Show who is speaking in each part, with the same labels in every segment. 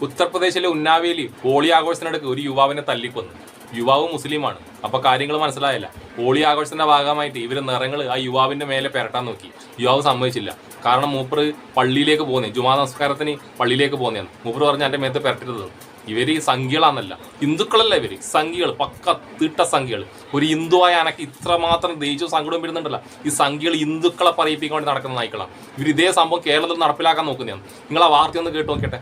Speaker 1: ഉത്തർപ്രദേശിലെ ഉന്നാവയിൽ ഹോളി ആഘോഷത്തിനിടയ്ക്ക് ഒരു യുവാവിനെ തല്ലിക്കൊന്നു. യുവാവ് മുസ്ലിമാണ്. അപ്പോൾ കാര്യങ്ങൾ മനസ്സിലായില്ല. ഹോളി ആഘോഷത്തിന്റെ ഭാഗമായിട്ട് ഇവർ നിറങ്ങൾ ആ യുവാവിന്റെ മേലെ പെരട്ടാൻ നോക്കി. യുവാവ് സമ്മതിച്ചില്ല. കാരണം മൂപ്പർ പള്ളിയിലേക്ക് പോകുന്നേ, ജുമാ നമസ്കാരത്തിന് പള്ളിയിലേക്ക് പോകുന്നതാണ്. മൂപ്പർ പറഞ്ഞ എൻ്റെ മേത്ത് പെരട്ടരുത്. ഇവർ സംഖ്യകളാണെന്നല്ല, ഹിന്ദുക്കളല്ല ഇവർ, സംഖ്യകൾ, പക്ക തീട്ട സംഖ്യകൾ. ഒരു ഹിന്ദുവായ അനക്ക് ഇത്രമാത്രം ദേഷ്യവും സങ്കടവും വരുന്നുണ്ടല്ല. ഈ സംഖ്യകൾ ഹിന്ദുക്കളെ പറയിപ്പിക്കാൻ വേണ്ടി നടക്കുന്ന നായ്ക്കളാണ് ഇവർ. ഇതേ സംഭവം കേരളത്തിൽ നടപ്പിലാക്കാൻ നോക്കുന്നതാണ്. നിങ്ങൾ ആ വാർത്ത ഒന്ന് കേട്ട് നോക്കട്ടെ.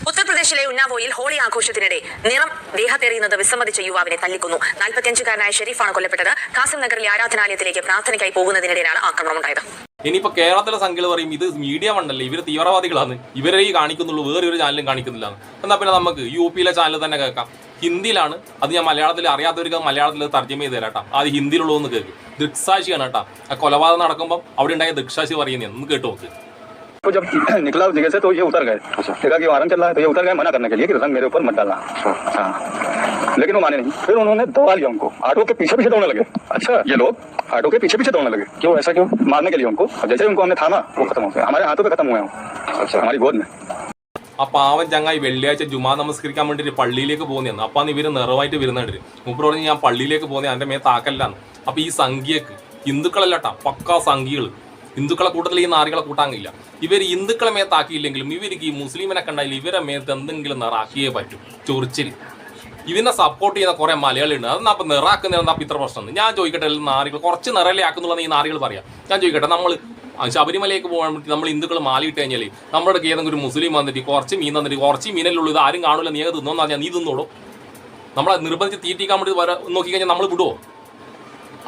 Speaker 2: ഉത്തർപ്രദേശിലെ ഉന്നാവോയിൽ ഹോളി ആഘോഷത്തിനിടെ നിറം ദേഹത്തെറിയുന്നത് വിസമ്മതിച്ച യുവാവിനെ തല്ലിക്കൊന്നു. 45-കാരനായ ഷെരീഫാണ് കൊല്ലപ്പെട്ടത്. കാസിം നഗറിലെ ആരാധനാലയത്തിലേക്ക് പ്രാർത്ഥനയ്ക്കായി പോകുന്നതിനിടെയാണ് ആക്രമണം ഉണ്ടായത്.
Speaker 1: ഇനിയിപ്പോ കേരളത്തിലെ സംഖ്യകൾ പറയും ഇത് മീഡിയ വണ്ണല്ലേ, ഇവർ തീവ്രവാദികളാണ്, ഇവരെ ഈ കാണിക്കുന്നുള്ളൂ, വേറെ ഒരു ചാനലും കാണിക്കുന്നില്ല. എന്നാൽ പിന്നെ നമുക്ക് UP-ലെ ചാനൽ തന്നെ കേൾക്കാം. ഹിന്ദിയിലാണ് അത്. ഞാൻ മലയാളത്തിൽ അറിയാത്തവർക്ക് മലയാളത്തിൽ തർജ്ജമ ചെയ്ത് തരാം കേട്ടോ. അത് ഹിന്ദിയിലുള്ളതെന്ന് കേൾക്കും. ദൃക്സാക്ഷിയാണ് കേട്ടോ. ആ കൊലപാതകം നടക്കുമ്പോൾ അവിടെ ഉണ്ടായ ദൃക്സാക്ഷി പറയുന്നതാണ്. ഒന്ന് കേട്ട് നോക്ക്.
Speaker 3: तो जब निकला जगह से तो ये उतर गए, देखा कि वारन चल रहा है तो ये उतर गए मना करने के लिए कि रंग मेरे ऊपर मत डालना। हाँ, लेकिन वो माने नहीं। फिर उन्होंने दबा लिया उनको, ऑटो के पीछे पीछे दौड़ने लगे। अच्छा, ये लोग ऑटो के पीछे पीछे दौड़ने लगे। क्यों, ऐसा क्यों? मारने के लिए उनको। अब जैसे उनको हमने थामा वो खत्म हो गया, हमारे हाथों पे खत्म हुए हैं। अच्छा, हमारी गोद में।
Speaker 1: ആ പാവൻ ചങ്ങായി വെള്ളിയാഴ്ച ജുമാ നമസ്കരിക്കാൻ വേണ്ടിയിട്ട് പള്ളിയിലേക്ക് പോകുന്നതാണ്. അപ്പം ഇവര് നിറവായിട്ട് വരുന്നുണ്ട്. മൂപ്പർ പറഞ്ഞ് ഞാൻ പള്ളിയിലേക്ക് പോകുന്നത് എൻ്റെ മേത്ത് ആക്കല്ലാന്ന്. അപ്പം ഈ സംഖ്യക്ക് ഹിന്ദുക്കളല്ലാട്ടാ, പക്കാ സംഖ്യകൾ. ഹിന്ദുക്കളെ കൂട്ടത്തിൽ ഈ നാറികളെ കൂട്ടാൻ കഴിയില്ല. ഇവർ ഹിന്ദുക്കളെ മേത്താക്കിയില്ലെങ്കിലും ഇവർക്ക് ഈ മുസ്ലിമിനെ കണ്ടാൽ ഇവരെ മേത്ത് എന്തെങ്കിലും നിറാക്കിയേ പറ്റും. ചൊറിച്ചിൽ ഇവനെ സപ്പോർട്ട് ചെയ്യുന്ന കുറെ മലയാളികളുണ്ട്. അതെന്നാ അപ്പം നിറാക്കുന്നതെന്നാ ഇത്ര പ്രശ്നം. ഞാൻ ചോദിക്കട്ടെ, നാറികൾ കുറച്ച് നിറലേ ആക്കുന്നുള്ളതെന്ന് ഈ നാറികൾ പറയാം. ഞാൻ ചോദിക്കട്ടെ, നമ്മൾ ശബരിമലയ്ക്ക് പോകാൻ വേണ്ടി നമ്മൾ ഹിന്ദുക്കൾ മാലയിട്ട് കഴിഞ്ഞാൽ നമ്മുടെ ഏതെങ്കിലും ഒരു മുസ്ലിം വന്നിട്ട് കുറച്ച് മീൻ തന്നിട്ട് കുറച്ച് മീനല്ലുള്ളൂ, ഇത് ആരും കാണൂല, നീ തിന്നോന്ന് പറഞ്ഞാൽ നീ തിന്നോളൂ. നമ്മളെ നിർബന്ധിച്ച് തീറ്റിക്കാൻ വേണ്ടി നോക്കിക്കഴിഞ്ഞാൽ നമ്മൾ വിടുവോ?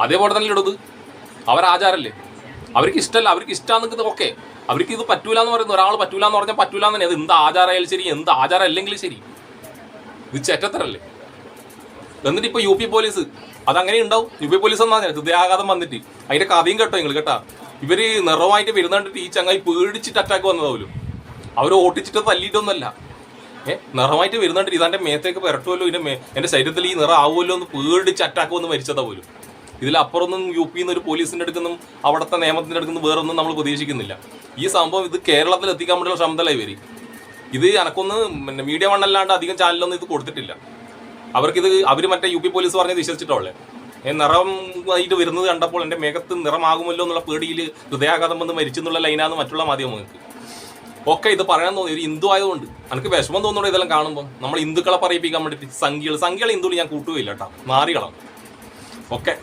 Speaker 1: അതേപോലെ തന്നെ ഇടത് അവരാചാരല്ലേ, അവർക്ക് ഇഷ്ടമല്ല, അവർക്ക് ഇഷ്ടമാണെന്ന്. ഓക്കെ, അവർക്ക് ഇത് പറ്റൂല എന്ന് പറയുന്നത്, ഒരാൾ പറ്റൂല എന്ന് പറഞ്ഞാൽ പറ്റൂല എന്ന് തന്നെ. അത് എന്ത് ആചാരമായാലും ശരി, എന്ത് ആചാരം അല്ലെങ്കിലും ശരി, ഇത് ചെറ്റത്തരല്ലേ. എന്നിട്ട് ഇപ്പോൾ UP പോലീസ് അതങ്ങനെ ഉണ്ടാവും. UP പോലീസ് എന്നാ ഹൃദയാഘാതം വന്നിട്ട് അതിന്റെ കഥയും കേട്ടോ നിങ്ങൾ കേട്ടാ. ഇവര് നിറവായിട്ട് വരുന്നുണ്ടിട്ട് ഈ ചങ്ങായി പേടിച്ചിട്ട് അറ്റാക്ക് വന്നതാവല്ലോ. അവർ ഓട്ടിച്ചിട്ട് തല്ലിയിട്ടൊന്നുമല്ല. നിറമായിട്ട് വരുന്നുണ്ട് ഇതാൻ്റെ മേത്തേക്ക് പെരട്ടുമല്ലോ, എൻ്റെ ശരീരത്തിൽ ഈ നിറം ആവുമല്ലോ എന്ന് പേടിച്ച് അറ്റാക്ക് വന്ന് മരിച്ചതാ പോലും. ഇതിലപ്പുറമൊന്നും UP-ന്ന് ഒരു പോലീസിൻ്റെ അടുക്കുന്നും അവിടുത്തെ നിയമത്തിൻ്റെ അടുക്കുന്നും വേറൊന്നും നമ്മൾ പ്രതീക്ഷിക്കുന്നില്ല. ഈ സംഭവം ഇത് കേരളത്തിൽ എത്തിക്കാൻ വേണ്ടിയുള്ള ശ്രമതല്ല ഇവര്. ഇത് എനക്കൊന്ന് മീഡിയ വണ്ണല്ലാണ്ട് അധികം ചാനലൊന്നും ഇത് കൊടുത്തിട്ടില്ല. അവർക്കിത് അവർ മറ്റേ UP പോലീസ് പറഞ്ഞത് വിശ്വസിച്ചിട്ടുള്ളേ. നിറമായിട്ട് വരുന്നത് കണ്ടപ്പോൾ എൻ്റെ മേഘത്ത് നിറമാകുമല്ലോ എന്നുള്ള പേടിയിൽ ഹൃദയാഘാതം വന്ന് മരിച്ചെന്നുള്ള ലൈനാന്ന് മറ്റുള്ള മാധ്യമങ്ങൾക്ക് ഒക്കെ ഇത് പറയാൻ തോന്നി. ഒരു ഹിന്ദു ആയതുകൊണ്ട് എനിക്ക് വിഷമം തോന്നുന്നു ഇതെല്ലാം കാണുമ്പോൾ. നമ്മൾ ഹിന്ദുക്കളെ പറയിപ്പിക്കാൻ വേണ്ടിയിട്ട് സംഖ്യകൾ ഹിന്ദുക്കൾ ഞാൻ കൂട്ടുകയില്ല കേട്ടോ, നാറികളാണ്. ഓക്കെ.